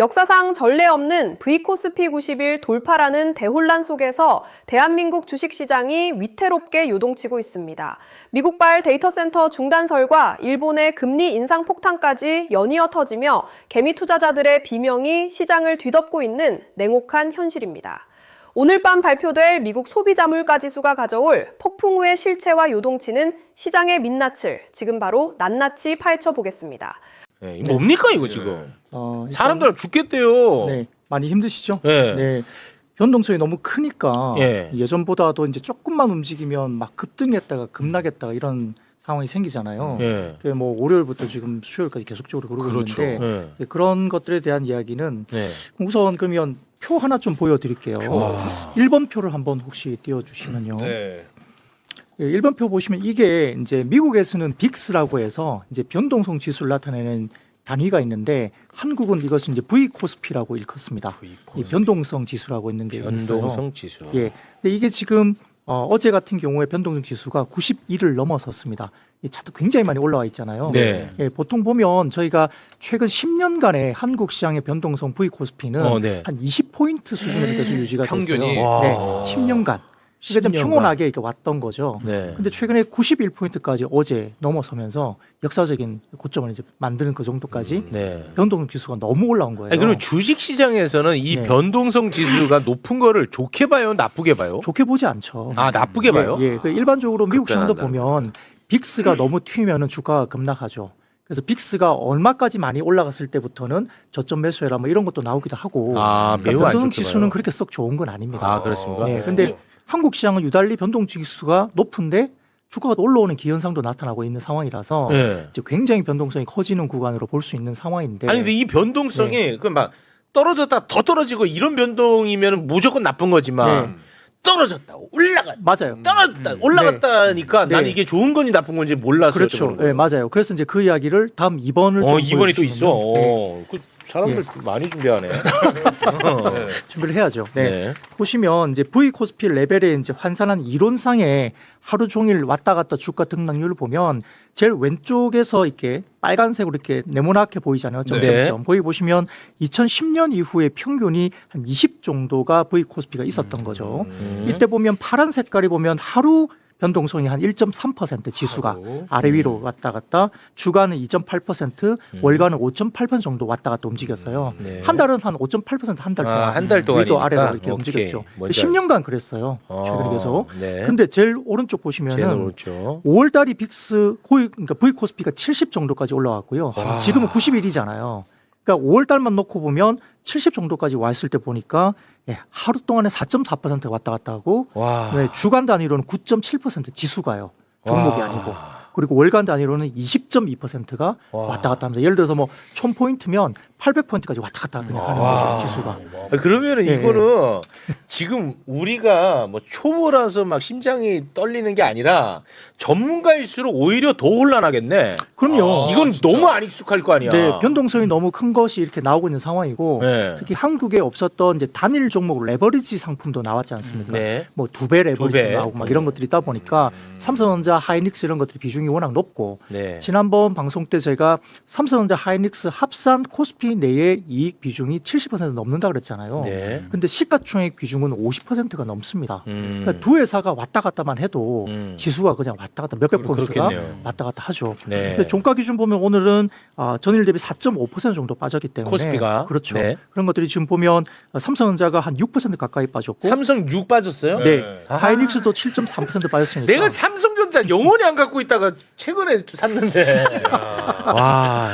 역사상 전례 없는 V코스피 90일 돌파라는 대혼란 속에서 대한민국 주식시장이 위태롭게 요동치고 있습니다. 미국발 데이터센터 중단설과 일본의 금리 인상 폭탄까지 연이어 터지며 개미 투자자들의 비명이 시장을 뒤덮고 있는 냉혹한 현실입니다. 오늘 밤 발표될 미국 소비자 물가 지수가 가져올 폭풍 후의 실체와 요동치는 시장의 민낯을 지금 바로 낱낱이 파헤쳐 보겠습니다. 네, 뭡니까 이거 지금? 사람들 죽겠대요. 네, 많이 힘드시죠? 네. 네. 변동성이 너무 크니까 예. 예전보다도 이제 조금만 움직이면 막 급등했다가 급락했다가 이런 상황이 생기잖아요. 예. 그 뭐 월요일부터 지금 수요일까지 계속적으로 그러고 그렇죠. 있는데 예. 그런 것들에 대한 이야기는 네. 우선 그러면 표 하나 좀 보여드릴게요. 1번 표를 한번 혹시 띄워주시면요. 네. 1번 표 보시면 이게 이제 미국에서는 빅스라고 해서 이제 변동성 지수를 나타내는 단위가 있는데 한국은 이것을 이제 V코스피라고 일컫습니다. 이 변동성 지수라고 있는 게 있어요. 변동성 지수. 예. 근데 이게 지금 어제 같은 경우에 변동성 지수가 91을 넘어섰습니다. 이 차트 굉장히 많이 올라와 있잖아요. 네. 예, 보통 보면 저희가 최근 10년간의 한국 시장의 변동성 V코스피는 네. 한 20포인트 수준에서 계속 유지가 평균이? 됐어요. 와. 네, 10년간. 그러니까 좀 10년간. 평온하게 이렇게 왔던 거죠. 네. 근데 최근에 91포인트까지 어제 넘어서면서 역사적인 고점을 이제 만드는 그 정도까지 네. 변동 지수가 너무 올라온 거예요. 아니, 그럼 주식 시장에서는 이 네. 변동성 지수가 높은 거를 좋게 봐요, 나쁘게 봐요? 좋게 보지 않죠. 아, 나쁘게 봐요? 예, 그 일반적으로 미국 시장도 급변한다는 보면 빅스가 너무 튀면은 주가가 급락하죠. 그래서 빅스가 얼마까지 많이 올라갔을 때부터는 저점 매수해라 뭐 이런 것도 나오기도 하고. 아, 매우 그러니까 안 변동 좋게 지수는 봐요. 그렇게 썩 좋은 건 아닙니다. 아, 그렇습니까? 네, 근데 한국 시장은 유달리 변동 지수가 높은데 주가가 올라오는 기현상도 나타나고 있는 상황이라서 네. 이제 굉장히 변동성이 커지는 구간으로 볼 수 있는 상황인데. 아니, 근데 이 변동성이 그 막 떨어졌다 더 떨어지고 이런 변동이면 무조건 나쁜 거지만 네. 떨어졌다 올라갔다 맞아요. 떨어졌다 올라갔다니까 네. 난 이게 좋은 건지 나쁜 건지 몰라서 그렇죠. 네, 맞아요. 그래서 이제 그 이야기를 다음 2번을 좀 2번이 또 있어. 보여주시면요. 네, 그 사람들 많이 준비하네. 준비를 해야죠. 네. 네. 보시면 이제 V코스피 레벨에 이제 환산한 이론상의 하루 종일 왔다 갔다 주가 등락률을 보면 제일 왼쪽에서 이렇게 빨간색으로 이렇게 네모나게 보이잖아요. 점점점. 거기 보시면 2010년 이후에 평균이 한 20 정도가 V코스피가 있었던 거죠. 이때 보면 파란 색깔이 보면 하루 변동성이 한 1.3% 지수가 아래 위로 왔다 갔다 주간은 2.8% 월간은 5.8% 정도 왔다 갔다 움직였어요. 네. 한 달은 한 5.8% 한 달 동안 한 달 동안이니까? 위도 아래로 이렇게 오케이. 움직였죠. 뭔지 10년간 그랬어요. 최근에 계속. 네. 근데 제일 오른쪽 제일 보시면은 오른쪽. 5월 달이 빅스 그러니까 V코스피가 70 정도까지 올라왔고요. 와. 지금은 91이잖아요. 그러니까 5월 달만 놓고 보면 70 정도까지 와 있을 때 보니까 하루 동안에 4.4% 왔다 갔다 하고 와. 주간 단위로는 9.7% 지수가요. 종목이 와. 아니고. 그리고 월간 단위로는 20.2%가 와. 왔다 갔다 하면서 예를 들어서 뭐 1000포인트면 800포인트까지 왔다 갔다 그냥 하는 와. 거죠. 지수가. 그러면은 예, 이거는 지금 우리가 뭐 초보라서 막 심장이 떨리는 게 아니라 전문가일수록 오히려 더 혼란하겠네. 그럼요. 이건 너무 안 익숙할 거 아니야. 네, 변동성이 너무 큰 것이 이렇게 나오고 있는 상황이고 네. 특히 한국에 없었던 이제 단일 종목 레버리지 상품도 나왔지 않습니까? 네. 뭐 2배 레버리지 2배. 나오고 막 이런 것들이 있다 보니까 삼성전자, 하이닉스 이런 것들이 비중이 워낙 높고 네. 지난번 방송 때 제가 삼성전자, 하이닉스 합산 코스피 내의 이익 비중이 70% 넘는다 그랬잖아요. 네. 근데 시가총액 비중은 50%가 넘습니다. 음. 그러니까 두 회사가 왔다 갔다만 해도 지수가 그냥 왔다 갔다 몇백 포인트가 그렇겠네요. 왔다 갔다 하죠. 네. 근데 종가 기준 보면 오늘은 전일 대비 4.5% 정도 빠졌기 때문에 코스피가? 그렇죠. 네. 그런 것들이 지금 보면 삼성전자가 한 6% 가까이 빠졌고 삼성 6 빠졌어요? 네. 아. 하이닉스도 7.3% 빠졌으니까 내가 삼성전자 영원히 안 갖고 있다가 최근에 샀는데. 와.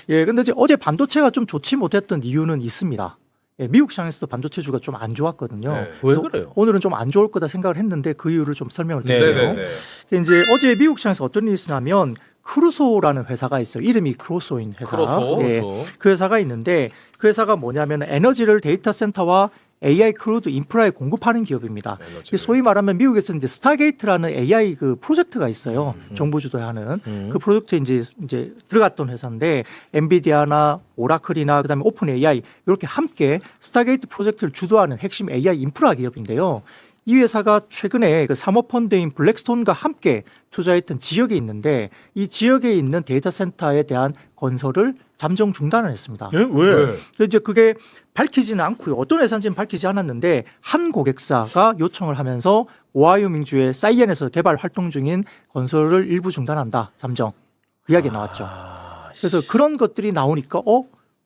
예, 근데 이제 어제 반도체가 좀 좋지 못했던 이유는 있습니다. 예, 미국 시장에서도 반도체주가 좀 안 좋았거든요. 네. 왜 그래서 그래요? 오늘은 좀 안 좋을 거다 생각을 했는데 그 이유를 좀 설명을 네, 드릴게요. 네네네. 이제 어제 미국 시장에서 어떤 일이 있었냐면 크루소라는 회사가 있어요. 이름이 크루소인 회사. 크루소? 예, 그 회사가 있는데 그 회사가 뭐냐면 에너지를 데이터 센터와 AI 크루드 인프라에 공급하는 기업입니다. 이게 소위 말하면 미국에서 이제 스타게이트라는 AI 그 프로젝트가 있어요. 정부 주도하는 그 프로젝트에 이제 들어갔던 회사인데 엔비디아나 오라클이나 그다음에 오픈 AI 이렇게 함께 스타게이트 프로젝트를 주도하는 핵심 AI 인프라 기업인데요. 이 회사가 최근에 그 사모펀드인 블랙스톤과 함께 투자했던 지역이 있는데 이 지역에 있는 데이터 센터에 대한 건설을 잠정 중단을 했습니다. 예? 왜? 그래서 이제 그게 밝히지는 않고요. 어떤 회사인지는 밝히지 않았는데 한 고객사가 요청을 하면서 오하이오 민주의 사이엔에서 개발 활동 중인 건설을 일부 중단한다. 잠정. 그 이야기 나왔죠. 그래서 그런 것들이 나오니까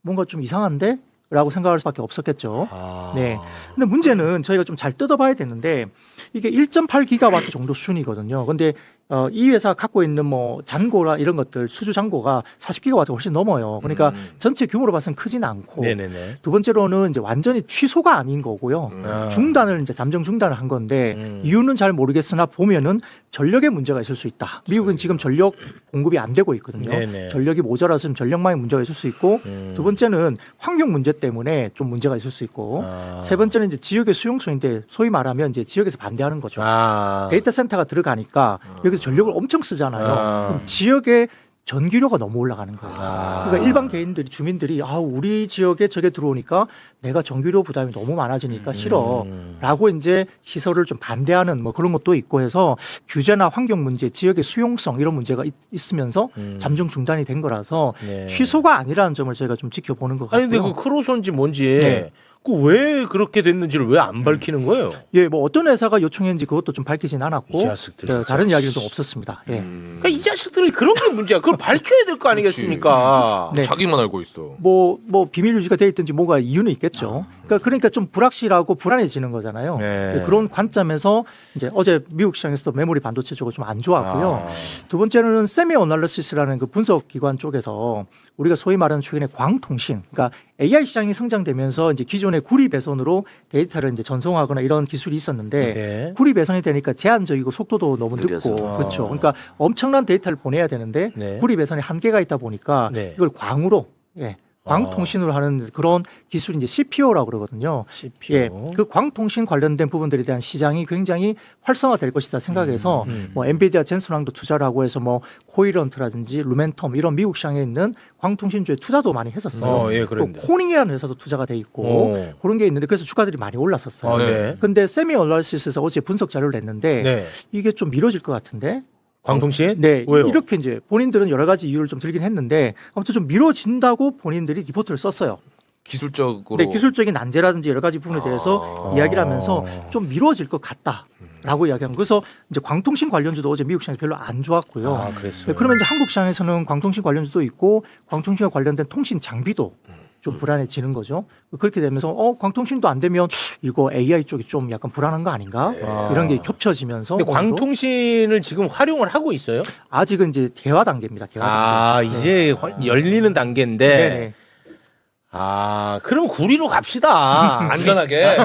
뭔가 좀 이상한데? 라고 생각할 수밖에 없었겠죠. 네. 근데 문제는 저희가 좀 잘 뜯어봐야 되는데 이게 1.8기가와트 정도 수준이거든요. 근데 이 회사 갖고 있는 뭐 잔고라 이런 것들 수주 잔고가 40기가와트가 훨씬 넘어요. 그러니까 전체 규모로 봐서는 크지는 않고. 네네네. 두 번째로는 이제 완전히 취소가 아닌 거고요. 중단을 이제 잠정 중단을 한 건데 이유는 잘 모르겠으나 보면은 전력에 문제가 있을 수 있다. 미국은 지금 전력 공급이 안 되고 있거든요. 네네. 전력이 모자라서 전력망에 문제가 있을 수 있고 두 번째는 환경 문제 때문에 좀 문제가 있을 수 있고 세 번째는 이제 지역의 수용소인데 소위 말하면 이제 지역에서 반대하는 거죠. 데이터 센터가 들어가니까 여기서 전력을 엄청 쓰잖아요. 그럼 지역에 전기료가 너무 올라가는 거예요. 그러니까 일반 개인들이 주민들이 우리 지역에 저게 들어오니까 내가 전기료 부담이 너무 많아지니까 싫어라고 이제 시설을 좀 반대하는 뭐 그런 것도 있고 해서 규제나 환경 문제, 지역의 수용성 이런 문제가 있으면서 잠정 중단이 된 거라서 네. 취소가 아니라는 점을 저희가 좀 지켜보는 것 같고요. 아니 근데 그 크로소인지 뭔지 네. 그 왜 그렇게 됐는지를 왜 안 밝히는 거예요? 예, 뭐 어떤 회사가 요청했는지 그것도 좀 밝히진 않았고 이 자식들. 다른 이야기는 좀 없었습니다. 예. 그러니까 이 자식들이 그런 게 문제야. 그걸 밝혀야 될 거 아니겠습니까? 네. 자기만 알고 있어. 뭐 비밀 유지가 돼 있든지 뭐가 이유는 있겠죠. 그러니까 좀 불확실하고 불안해지는 거잖아요. 네. 네, 그런 관점에서 이제 어제 미국 시장에서도 메모리 반도체 쪽은 좀 안 좋았고요. 두 번째는 세미 어널리시스라는 그 분석 기관 쪽에서 우리가 소위 말하는 최근에 광통신, 그러니까 AI 시장이 성장되면서 이제 기존의 구리 배선으로 데이터를 이제 전송하거나 이런 기술이 있었는데 네. 구리 배선이 되니까 제한적이고 속도도 너무 느려서. 늦고 그렇죠. 그러니까 엄청난 데이터를 보내야 되는데 네. 구리 배선에 한계가 있다 보니까 네. 이걸 광으로 광통신으로 하는 그런 기술이 이제 CPO라고 그러거든요. CPO. 예, 그 광통신 관련된 부분들에 대한 시장이 굉장히 활성화될 것이다 생각해서 뭐 엔비디아 젠슨왕도 투자를 하고 해서 뭐 코이런트라든지 루멘텀 이런 미국 시장에 있는 광통신주에 투자도 많이 했었어요. 예, 또 그런데. 코닝이라는 회사도 투자가 돼 있고 그런 게 있는데 그래서 주가들이 많이 올랐었어요. 네. 근데 세미 얼라시스에서 어제 분석 자료를 냈는데 네. 이게 좀 미뤄질 것 같은데. 광통신? 네, 왜요? 이렇게 이제 본인들은 여러 가지 이유를 좀 들긴 했는데 아무튼 좀 미뤄진다고 본인들이 리포트를 썼어요. 기술적으로. 네, 기술적인 난제라든지 여러 가지 부분에 대해서 이야기를 하면서 좀 미뤄질 것 같다라고 이야기한. 그래서 이제 광통신 관련주도 어제 미국 시장에서 별로 안 좋았고요. 그랬어요. 네, 그러면 이제 한국 시장에서는 광통신 관련주도 있고 광통신과 관련된 통신 장비도 좀 불안해지는 거죠. 그렇게 되면서 광통신도 안 되면 이거 AI 쪽이 좀 약간 불안한 거 아닌가? 이런 게 겹쳐지면서. 근데 오늘도 광통신을 지금 활용을 하고 있어요? 아직은 이제 개화 단계입니다. 개화 단계. 이제 열리는 단계인데. 네네. 그럼 구리로 갑시다. 안전하게.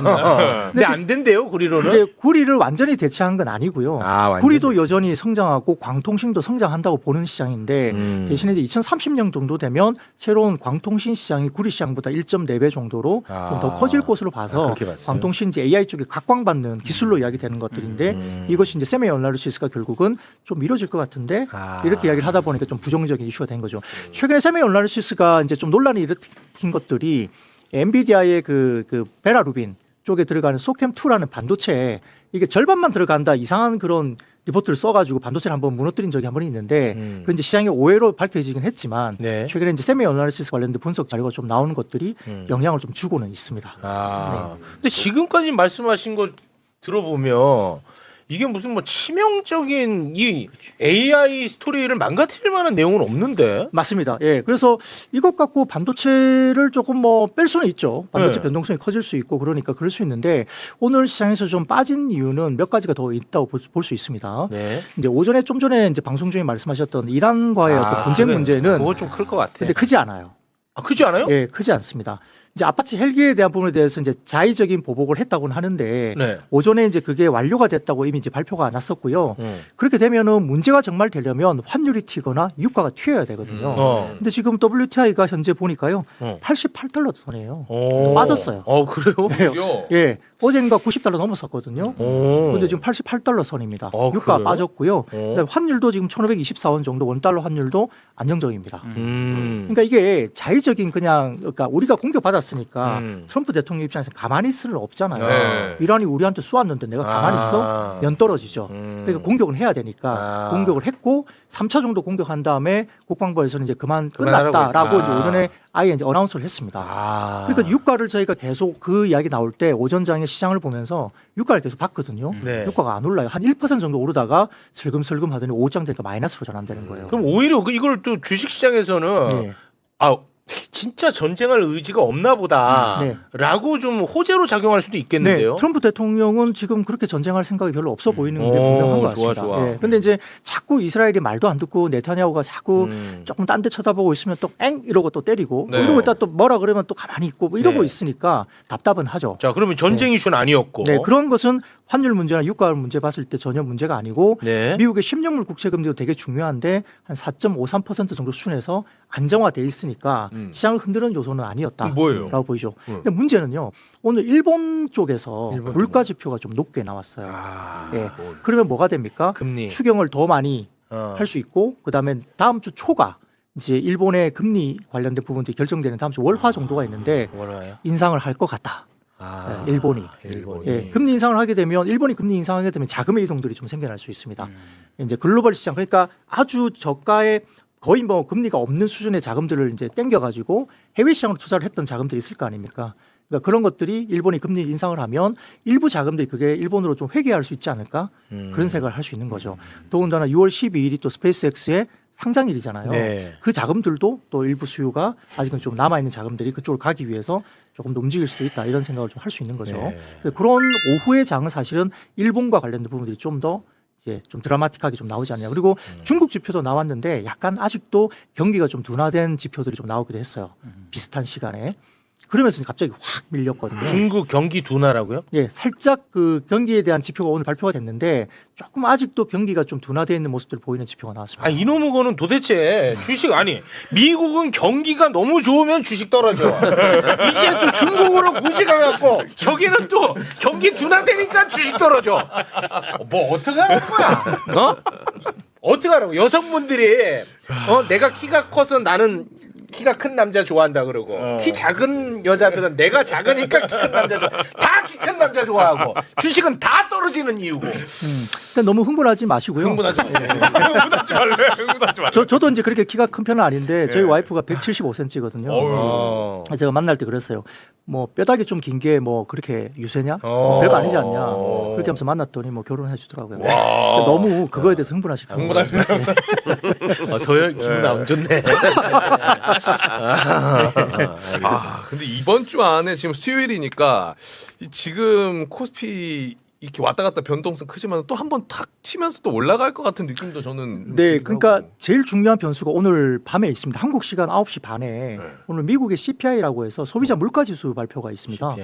근데 안 된대요, 구리로는. 이제 구리를 완전히 대체한 건 아니고요. 완전히 구리도 여전히 성장하고 광통신도 성장한다고 보는 시장인데 대신에 이제 2030년 정도 되면 새로운 광통신 시장이 구리 시장보다 1.4배 정도로 좀 더 커질 것으로 봐서 그렇게 봤어요. 광통신 이제 AI 쪽에 각광받는 기술로 이야기되는 것들인데 이것이 이제 세미 어널리시스가 결국은 좀 미뤄질 것 같은데 이렇게 이야기를 하다 보니까 좀 부정적인 이슈가 된 거죠. 최근에 세미 어널리시스가 이제 좀 논란이 일으킨 것들이 엔비디아의 그 베라루빈 쪽에 들어가는 소캠2라는 반도체 이게 절반만 들어간다 이상한 그런 리포트를 써가지고 반도체를 한번 무너뜨린 적이 한 번 있는데 그 이제 시장의 오해로 밝혀지긴 했지만 네. 최근에 이제 세미 어널리시스 관련된 분석 자료가 좀 나오는 것들이 영향을 좀 주고는 있습니다. 근데 지금까지 말씀하신 거 들어보면 이게 무슨 뭐 치명적인 이 AI 스토리를 망가뜨릴 만한 내용은 없는데. 맞습니다. 예. 그래서 이것 갖고 반도체를 조금 뭐 뺄 수는 있죠. 반도체 네. 변동성이 커질 수 있고 그러니까 그럴 수 있는데 오늘 시장에서 좀 빠진 이유는 몇 가지가 더 있다고 볼 수 있습니다. 네. 이제 오전에 좀 전에 이제 방송 중에 말씀하셨던 이란과의 어떤 분쟁 문제는 그거 좀 클 것 같아. 근데 크지 않아요. 크지 않아요? 예, 크지 않습니다. 이제 아파치 헬기에 대한 부분에 대해서 이제 자의적인 보복을 했다고는 하는데 네. 오전에 이제 그게 완료가 됐다고 이미 이제 발표가 났었고요. 그렇게 되면은 문제가 정말 되려면 환율이 튀거나 유가가 튀어야 되거든요. 근데 지금 WTI가 현재 보니까요, 88달러 선이에요. 빠졌어요. 그래요? 네. 예, 어젠가 90달러 넘었었거든요. 근데 지금 88달러 선입니다. 유가 그래요? 빠졌고요. 그다음에 환율도 지금 1,524원 정도 원달러 환율도 안정적입니다. 음. 그러니까 이게 자의적인 그러니까 우리가 공격받았을 쏘았으니까 트럼프 대통령 입장에서 가만히 있을 수 없잖아요. 네. 이란이 우리한테 쏘았는데 내가 가만히 있어? 면 떨어지죠. 그러니까 공격은 해야 되니까 공격을 했고 3차 정도 공격한 다음에 국방부에서는 이제 끝났다라고 이제 오전에 아예 이제 어나운스를 했습니다. 그러니까 유가를 저희가 계속 그 이야기 나올 때 오전장의 시장을 보면서 유가를 계속 봤거든요. 네. 유가가 안 올라요. 한 1% 정도 오르다가 슬금슬금 하더니 오후장 되니까 마이너스로 전환되는 거예요. 그럼 오히려 이걸 또 주식시장에서는 네. 진짜 전쟁할 의지가 없나 보다라고 좀 호재로 작용할 수도 있겠는데요. 네, 트럼프 대통령은 지금 그렇게 전쟁할 생각이 별로 없어 보이는 게 분명한 것 같습니다. 좋아. 예, 근데 이제 자꾸 이스라엘이 말도 안 듣고 네타냐후가 자꾸 조금 딴 데 쳐다보고 있으면 또 엥 이러고 또 때리고 네. 이러고 있다 또 뭐라 그러면 또 가만히 있고 뭐 이러고 네. 있으니까 답답은 하죠. 자, 그러면 전쟁 이슈는 아니었고. 네, 그런 것은 환율 문제나 유가 문제 봤을 때 전혀 문제가 아니고 네. 미국의 10년물 국채 금리도 되게 중요한데 한 4.53% 정도 수준에서 안정화돼 있으니까 시장을 흔드는 요소는 아니었다라고 뭐예요? 보이죠. 근데 문제는요. 오늘 일본 쪽에서 물가 지표가 좀 높게 나왔어요. 예. 그러면 뭐가 됩니까? 금리. 추경을 더 많이 할 수 있고 그다음에 다음 주 초가 이제 일본의 금리 관련된 부분들이 결정되는 다음 주 월화 정도가 있는데 뭐라요? 인상을 할 것 같다. 일본이. 예, 금리 인상을 하게 되면 일본이 금리 인상하게 되면 자금의 이동들이 좀 생겨날 수 있습니다. 이제 글로벌 시장 그러니까 아주 저가의 거의 뭐 금리가 없는 수준의 자금들을 이제 땡겨가지고 해외 시장으로 투자를 했던 자금들이 있을 거 아닙니까? 그러니까 그런 것들이 일본이 금리 인상을 하면 일부 자금들이 그게 일본으로 좀 회귀할 수 있지 않을까? 그런 생각을 할 수 있는 거죠. 더군다나 6월 12일이 또 스페이스X의 상장일이잖아요. 네. 그 자금들도 또 일부 수요가 아직은 좀 남아있는 자금들이 그쪽으로 가기 위해서 조금 더 움직일 수도 있다 이런 생각을 좀 할 수 있는 거죠. 네. 그런 오후의 장은 사실은 일본과 관련된 부분들이 좀 더 이제 좀 드라마틱하게 좀 나오지 않냐. 그리고 중국 지표도 나왔는데 약간 아직도 경기가 좀 둔화된 지표들이 좀 나오기도 했어요. 비슷한 시간에. 그러면서 갑자기 확 밀렸거든요. 중국 경기 둔화라고요? 예, 살짝 그 경기에 대한 지표가 오늘 발표가 됐는데 조금 아직도 경기가 좀 둔화되어 있는 모습들 보이는 지표가 나왔습니다. 이놈의 거는 도대체 주식 미국은 경기가 너무 좋으면 주식 떨어져. 이제 또 중국으로 굳이 가갖고 저기는 또 경기 둔화되니까 주식 떨어져. 뭐 어떻게 하는 거야? 어떻게 하라고? 여성분들이 내가 키가 커서 나는 키가 큰 남자 좋아한다 그러고 키 작은 여자들은 내가 작으니까 키 큰 남자 좋아. 다 키 큰 남자 좋아하고 주식은 다 떨어지는 이유고. 그러니까 너무 흥분하지 마시고요. 흥분하지 말래. 저도 이제 그렇게 키가 큰 편은 아닌데 저희 와이프가 175cm거든요. 제가 만날 때 그랬어요. 뭐 뼈다귀 좀 긴 게 뭐 그렇게 유세냐? 별거 아니지 않냐? 그렇게 하면서 만났더니 뭐 결혼해 주더라고요. 너무 그거에 대해서 흥분하시고. 더 기분 안 좋네. 근데 이번 주 안에 지금 수요일이니까 지금 코스피 이렇게 왔다 갔다 변동성 크지만 또 한 번 탁 튀면서 또 올라갈 것 같은 느낌도 저는. 네, 그러니까 제일 중요한 변수가 오늘 밤에 있습니다. 한국 시간 9시 반에 오늘 미국의 CPI라고 해서 소비자 물가지수 발표가 있습니다.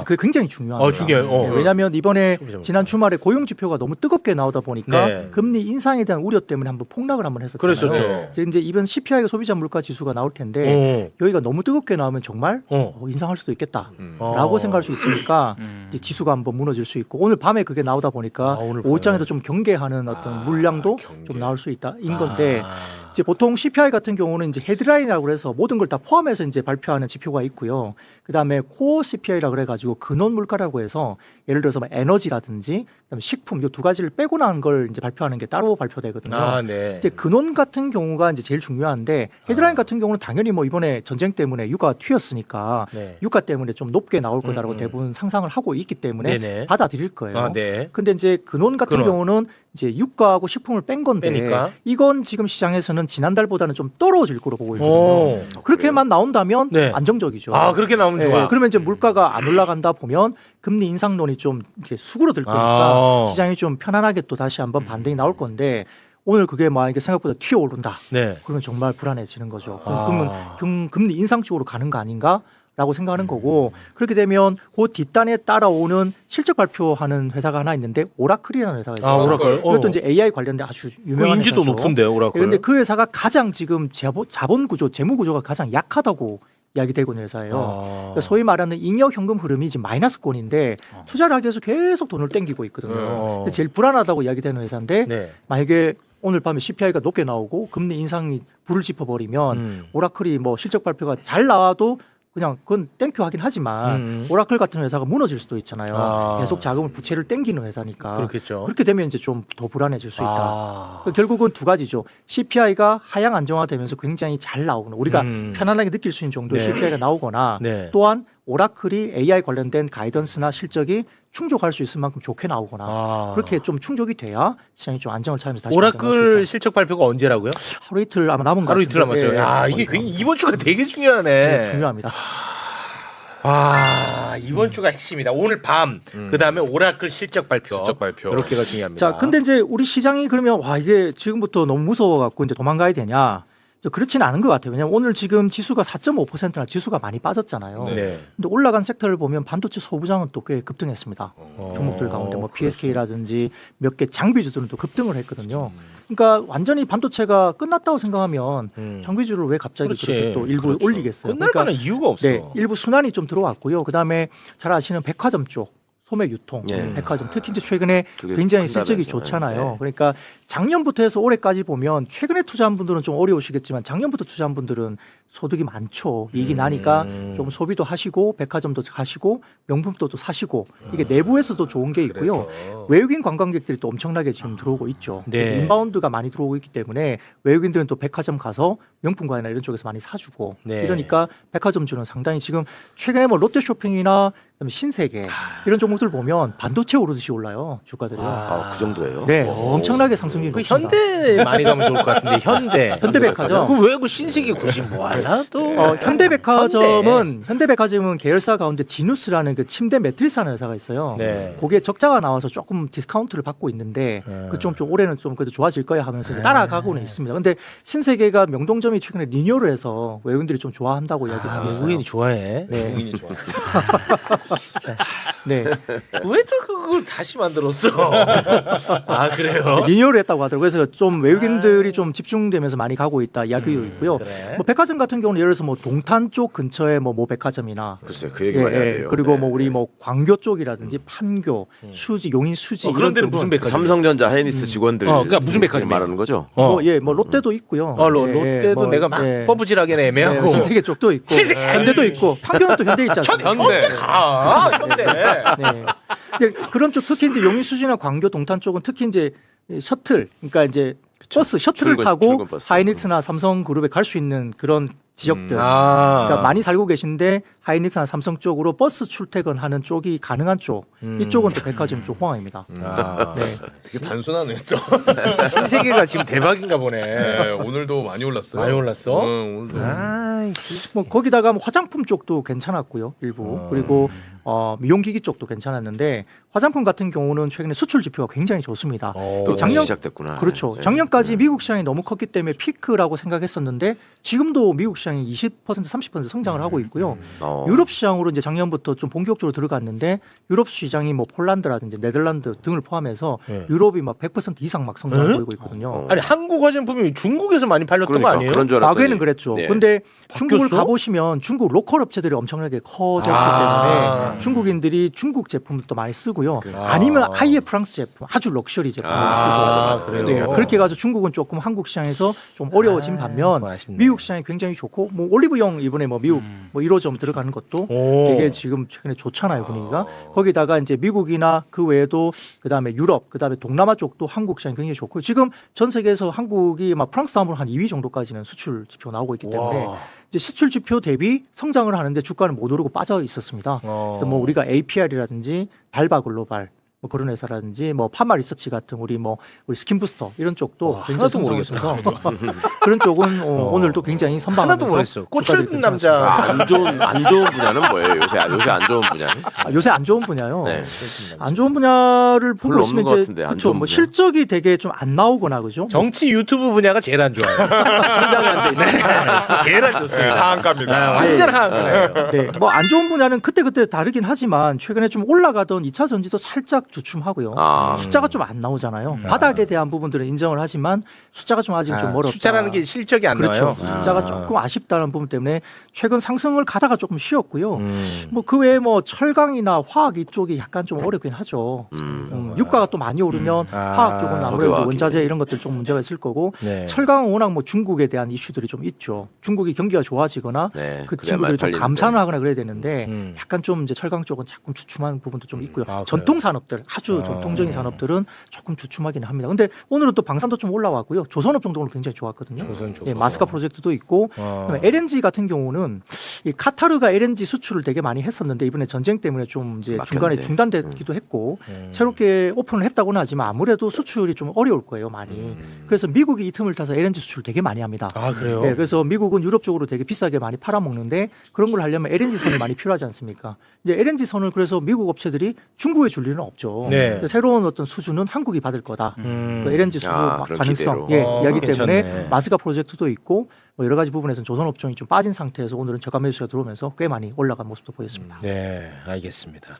그게 굉장히 중요합니다. 중요해요. 네, 왜냐하면 이번에 지난 주말에 고용 지표가 너무 뜨겁게 나오다 보니까 네. 금리 인상에 대한 우려 때문에 한번 폭락을 한번 했었잖아요. 그랬었죠. 이제 이번 CPI가 소비자 물가지수가 나올 텐데 여기가 너무 뜨겁게 나오면 정말 인상할 수도 있겠다라고 생각할 수 있으니까 이제 지수가 한번 무너질 수 있고 오늘 밤에 그게 나오다 보니까 오늘 오후장에도 좀 경계하는 어떤 물량도 좀 나올 수 있다인 건데 이제 보통 CPI 같은 경우는 이제 헤드라인이라고 해서 모든 걸 다 포함해서 이제 발표하는 지표가 있고요. 그다음에 코어 CPI라고 그래가지고 근원 물가라고 해서 예를 들어서 뭐 에너지라든지 그다음에 식품 이 두 가지를 빼고 난 걸 이제 발표하는 게 따로 발표되거든요. 네. 이제 근원 같은 경우가 이제 제일 중요한데 헤드라인 같은 경우는 당연히 뭐 이번에 전쟁 때문에 유가가 튀었으니까 유가 때문에 좀 높게 나올 거다라고 대부분 상상을 하고 있기 때문에 네네. 받아들일 거예요. 네. 근데 이제 근원 같은 경우는 이제 유가하고 식품을 뺀 건데 빼니까? 이건 지금 시장에서는 지난달보다는 좀 떨어질 거로 보고 있거든요. 그렇게만 나온다면 네. 안정적이죠. 그렇게 나오면 좋아. 네, 그러면 이제 물가가 안 올라간다 보면 금리 인상론이 좀 이렇게 수그러들 거니까 시장이 좀 편안하게 또 다시 한번 반등이 나올 건데 오늘 그게 만약에 생각보다 튀어오른다. 네. 그러면 정말 불안해지는 거죠. 그러면 금리 인상 쪽으로 가는 거 아닌가? 라고 생각하는 거고 그렇게 되면 그 뒷단에 따라오는 실적 발표하는 회사가 하나 있는데 오라클이라는 회사가 있어요. 오라클. 이것도 이제 AI 관련된 아주 유명한 인지도 회사죠. 높은데요, 오라클. 그런데 그 회사가 가장 지금 자본 구조, 재무 구조가 가장 약하다고 이야기되고 있는 회사예요. 그러니까 소위 말하는 잉여 현금 흐름이 지금 마이너스권인데 투자를 하기 위해서 계속 돈을 땡기고 있거든요. 그래서 제일 불안하다고 이야기되는 회사인데 만약에 오늘 밤에 CPI가 높게 나오고 금리 인상이 불을 짚어버리면 오라클이 뭐 실적 발표가 잘 나와도 그냥 그건 땡큐 하긴 하지만 오라클 같은 회사가 무너질 수도 있잖아요. 아. 계속 자금을 부채를 땡기는 회사니까. 그렇겠죠. 그렇게 되면 이제 좀 더 불안해질 수 있다. 아. 결국은 두 가지죠. CPI가 하향 안정화되면서 굉장히 잘 나오거나 우리가 편안하게 느낄 수 있는 정도의 네. CPI가 나오거나 네. 또한 오라클이 AI 관련된 가이던스나 실적이 충족할 수 있을 만큼 좋게 나오거나 아. 그렇게 좀 충족이 돼야 시장이 좀 안정을 찾으면서 다시 오라클 반등할 수 있다. 실적 발표가 언제라고요? 하루 이틀 아마 남은 것 하루 같은데. 이틀 남았어요. 예, 야, 예. 이게 굉장히 이번 주가 되게 중요하네. 네, 중요합니다. 아, 이번 주가 핵심이다. 오늘 밤, 그 다음에 오라클 실적 발표. 실적 발표. 이렇게가 중요합니다. 자, 근데 이제 우리 시장이 그러면 와 이게 지금부터 너무 무서워갖고 이제 도망가야 되냐? 그렇지는 않은 것 같아요. 왜냐하면 오늘 지금 지수가 4.5%나 지수가 많이 빠졌잖아요. 네. 근데 올라간 섹터를 보면 반도체 소부장은 또 꽤 급등했습니다. 종목들 가운데 뭐 PSK라든지 몇 개 장비주들은 또 급등을 했거든요. 그러니까 완전히 반도체가 끝났다고 생각하면 장비주를 왜 갑자기 그렇지. 그렇게 또 일부 그렇죠. 올리겠어요? 끝날 만한 이유가 없어. 네, 일부 순환이 좀 들어왔고요. 그다음에 잘 아시는 백화점 쪽 소매 유통, 예. 백화점 특히 이제 최근에 그게 굉장히 큰다면서요. 실적이 좋잖아요. 네. 그러니까 작년부터 해서 올해까지 보면 최근에 투자한 분들은 좀 어려우시겠지만 작년부터 투자한 분들은 소득이 많죠. 이익이 나니까 좀 소비도 하시고 백화점도 가시고 명품도 또 사시고 이게 내부에서도 좋은 게 있고요. 그래서. 외국인 관광객들이 또 엄청나게 지금 들어오고 있죠. 네. 그래서 인바운드가 많이 들어오고 있기 때문에 외국인들은 또 백화점 가서 명품관이나 이런 쪽에서 많이 사주고 네. 이러니까 백화점주는 상당히 지금 최근에 뭐 롯데쇼핑이나 그다음에 신세계 이런 종목들 보면 반도체 오르듯이 올라요 주가들이요. 아, 그 정도예요? 네, 오. 엄청나게 상승률이 그 높습니다. 현대 많이 가면 좋을 것 같은데 현대. 현대백화점. 그왜그 신세계 굳이 뭐 하나도. 현대백화점은 계열사 가운데 지누스라는 그 침대 매트리스 하는 회사가 있어요. 네. 거기에 적자가 나와서 조금 디스카운트를 받고 있는데 그좀 좀 올해는 좀 그래도 좋아질 거야 하면서 따라가고는 있습니다. 근데 신세계가 명동점이 최근에 리뉴얼을 해서 외국인들이 좀 좋아한다고 이야기하고 있어요. 외국인이 좋아해. 네. 외국인이 좋아. 네. 왜 또 그걸 다시 만들었어? 아 그래요? 리뉴얼을 했다고 하더라고요. 그래서 좀 외국인들이 좀 집중되면서 많이 가고 있다 이야기도 있고요. 그래. 뭐 백화점 같은 경우는 예를 들어서 뭐 동탄 쪽 근처에 뭐 백화점이나 글쎄 그 얘기 많이 해야 돼요. 그리고 네. 뭐 우리 뭐 광교 쪽이라든지 판교, 수지, 용인 수지 그런 데는 쪽은 무슨 백화점? 삼성전자 하이니스 직원들 그러니까 무슨 백화점이에요? 말하는 거죠? 뭐 롯데도 있고요. 롯데도 뭐, 내가 막 예. 뽀부질하게 애매하고. 신세계 쪽도 있고 신세계! 현대도 있고 판교는 또 현대 있지 않습니까? 현대 가. 현대. 네. 이제 그런 쪽 특히 이제 용인 수지나 광교 동탄 쪽은 특히 이제 셔틀 그러니까 이제 버스 셔틀을 타고 출근 버스. 하이닉스나 삼성그룹에 갈 수 있는 그런 지역들 그러니까 아. 많이 살고 계신데 하이닉스나 삼성 쪽으로 버스 출퇴근하는 쪽이 가능한 쪽 이쪽은 또 백화점 쪽 호황입니다. 아. 네. 되게 단순하네 또. 신세계가 지금 대박인가 보네. 네, 오늘도 많이 올랐어요. 많이 올랐어? 오늘도. 뭐 거기다가 뭐 화장품 쪽도 괜찮았고요 일부 그리고 미용기기 쪽도 괜찮았는데 화장품 같은 경우는 최근에 수출 지표가 굉장히 좋습니다. 또 작년- 다시 시작됐구나. 그렇죠. 네. 작년까지 미국 시장이 너무 컸기 때문에 피크라고 생각했었는데 지금도 미국 시장이 20% 30% 성장을 하고 있고요. 유럽 시장으로 이제 작년부터 좀 본격적으로 들어갔는데 유럽 시장이 뭐 폴란드라든지 네덜란드 등을 포함해서 네. 유럽이 막 100% 이상 막 성장을 네? 보이고 있거든요. 아니 한국 화장품이 중국에서 많이 팔렸던 그러니까 거 아니에요? 그런 줄 알았더니 과거에는 그랬죠. 네. 근데 중국을 바뀌었어? 가보시면 중국 로컬 업체들이 엄청나게 커졌기 아. 때문에 중국인들이 중국 제품을 또 많이 쓰고요. 아. 아니면 아예 프랑스 제품, 아주 럭셔리 제품을 아, 쓰고. 그래요? 네, 그렇게 가서 중국은 조금 한국 시장에서 좀 어려워진 반면 뭐 아쉽네. 미국 시장이 굉장히 좋고 뭐 올리브영 이번에 뭐 미국 뭐 1호점 들어가는 것도 오. 되게 지금 최근에 좋잖아요 분위기가. 거기다가 이제 미국이나 그 외에도 그다음에 유럽, 그다음에 동남아 쪽도 한국 시장이 굉장히 좋고 지금 전 세계에서 한국이 막 프랑스 다음으로 한 2위 정도까지는 수출 지표 나오고 있기 때문에 와. 이제 수출 지표 대비 성장을 하는데 주가는 못 오르고 빠져 있었습니다. 그래서 뭐 우리가 APR이라든지 달바 글로벌 뭐 그런 회사라든지 뭐 파마 리서치 같은 우리 스킨부스터 이런 쪽도 굉장히 하나도 성장을 모르겠어. 해서 그런 쪽은 오늘도 굉장히 선방하면서 하나도 모르겠어. 꽃을 주가들이 든 괜찮았습니다. 남자. 안 좋은 분야는 뭐예요? 요새 안 좋은 분야. 요새 안 좋은 분야요. 네. 안 좋은 분야를 보고 별로 있으면 없는 것 이제 같은데, 안 그렇죠. 좋은 뭐 분야. 실적이 되게 좀 안 나오거나 그죠? 정치 유튜브 분야가 제일 안 좋아요. 성장이 안 돼 있어요. 제일 안 좋습니다. 하한가입니다. 완전 하한 거예요. 네, 뭐 안 좋은 분야는 그때 다르긴 하지만 최근에 좀 올라가던 2차 전지도 살짝 대폭 주춤하고요. 아. 숫자가 좀 안 나오잖아요. 바닥에 대한 부분들은 인정을 하지만 숫자가 좀 아직 좀 멀었다. 숫자라는 게 실적이 안 그렇죠. 나와요. 숫자가 조금 아쉽다는 부분 때문에 최근 상승을 가다가 조금 쉬었고요. 뭐 그 외에 뭐 철강이나 화학 이쪽이 약간 좀 어렵긴 하죠. 유가가 또 많이 오르면 화학 쪽은 아무래도 석유화학이. 원자재 이런 것들 좀 문제가 있을 거고 네. 철강은 워낙 뭐 중국에 대한 이슈들이 좀 있죠. 중국이 경기가 좋아지거나 네, 그 그래야 친구들이 좀 팔리는데. 감산을 하거나 그래야 되는데 약간 좀 이제 철강 쪽은 자꾸 주춤한 부분도 좀 있고요. 그래요? 전통 산업들 아주 전통적인 산업들은 조금 주춤하긴 합니다. 근데 오늘은 또 방산도 좀 올라왔고요. 조선업 정도 오늘 굉장히 좋았거든요. 조선 예, 마스카 프로젝트도 있고 그다음에 LNG 같은 경우는 이 카타르가 LNG 수출을 되게 많이 했었는데 이번에 전쟁 때문에 좀 이제 중간에 막혔네. 중단되기도 했고 새롭게 오픈을 했다고는 하지만 아무래도 수출이 좀 어려울 거예요, 많이. 그래서 미국이 이 틈을 타서 LNG 수출 되게 많이 합니다. 아, 그래요? 네, 그래서 미국은 유럽 쪽으로 되게 비싸게 많이 팔아먹는데 그런 걸 하려면 LNG 선이 많이 필요하지 않습니까? 이제 LNG 선을 그래서 미국 업체들이 중국에 줄 리는 없죠. 네. 그래서 새로운 어떤 수주는 한국이 받을 거다. 그 LNG 수주 그런 가능성, 기대로. 예, 이야기 괜찮네. 때문에 마스카 프로젝트도 있고 뭐 여러 가지 부분에서는 조선 업종이 좀 빠진 상태에서 오늘은 저가 매수가 들어오면서 꽤 많이 올라간 모습도 보였습니다. 네, 알겠습니다.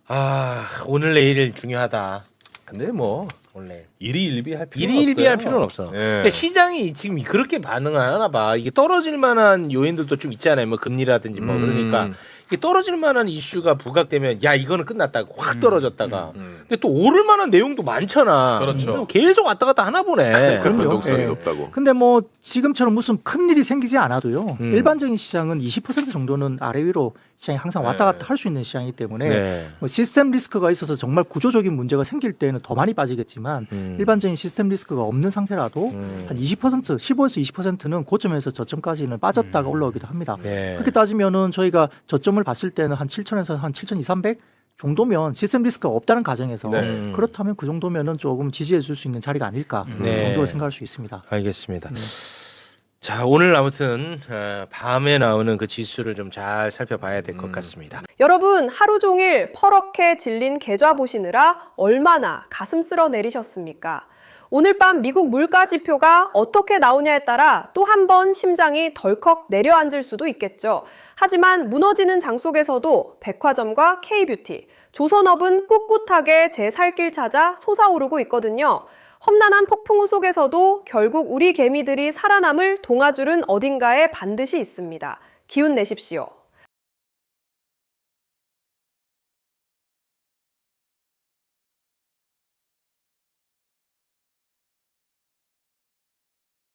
아, 오늘 내일 중요하다. 근데 뭐 원래 일희일비할 필요는 일희일비할 없어요. 필요는 없어. 예. 근데 시장이 지금 그렇게 반응을 하나 봐. 이게 떨어질 만한 요인들도 좀 있잖아요. 뭐 금리라든지 뭐 그러니까 이게 떨어질 만한 이슈가 부각되면 야 이거는 끝났다고 확 떨어졌다가 근데 또 오를 만한 내용도 많잖아. 그렇죠. 그럼 계속 왔다 갔다 하나 보네. 그럼요. 변동성이 예. 높다고. 근데 뭐 지금처럼 무슨 큰 일이 생기지 않아도요. 음. 일반적인 시장은 20% 정도는 아래 위로 시장이 항상 왔다 갔다 할 수 있는 시장이기 때문에 네. 뭐 시스템 리스크가 있어서 정말 구조적인 문제가 생길 때는 더 많이 빠지겠지만 일반적인 시스템 리스크가 없는 상태라도 한 20%, 15에서 20%는 고점에서 저점까지는 빠졌다가 올라오기도 합니다. 네. 그렇게 따지면은 저희가 저점을 봤을 때는 한 7,000에서 한 7,200, 300 정도면 시스템 리스크가 없다는 가정에서 네. 그렇다면 그 정도면은 조금 지지해 줄 수 있는 자리가 아닐까 네. 정도로 생각할 수 있습니다. 알겠습니다. 자, 오늘 아무튼 밤에 나오는 그 지수를 좀 잘 살펴봐야 될 것 같습니다. 여러분, 하루 종일 퍼렇게 질린 계좌 보시느라 얼마나 가슴 쓸어 내리셨습니까? 오늘 밤 미국 물가 지표가 어떻게 나오냐에 따라 또 한 번 심장이 덜컥 내려앉을 수도 있겠죠. 하지만 무너지는 장 속에서도 백화점과 K뷰티, 조선업은 꿋꿋하게 제 살 길 찾아 솟아오르고 있거든요. 험난한 폭풍우 속에서도 결국 우리 개미들이 살아남을 동아줄은 어딘가에 반드시 있습니다. 기운 내십시오.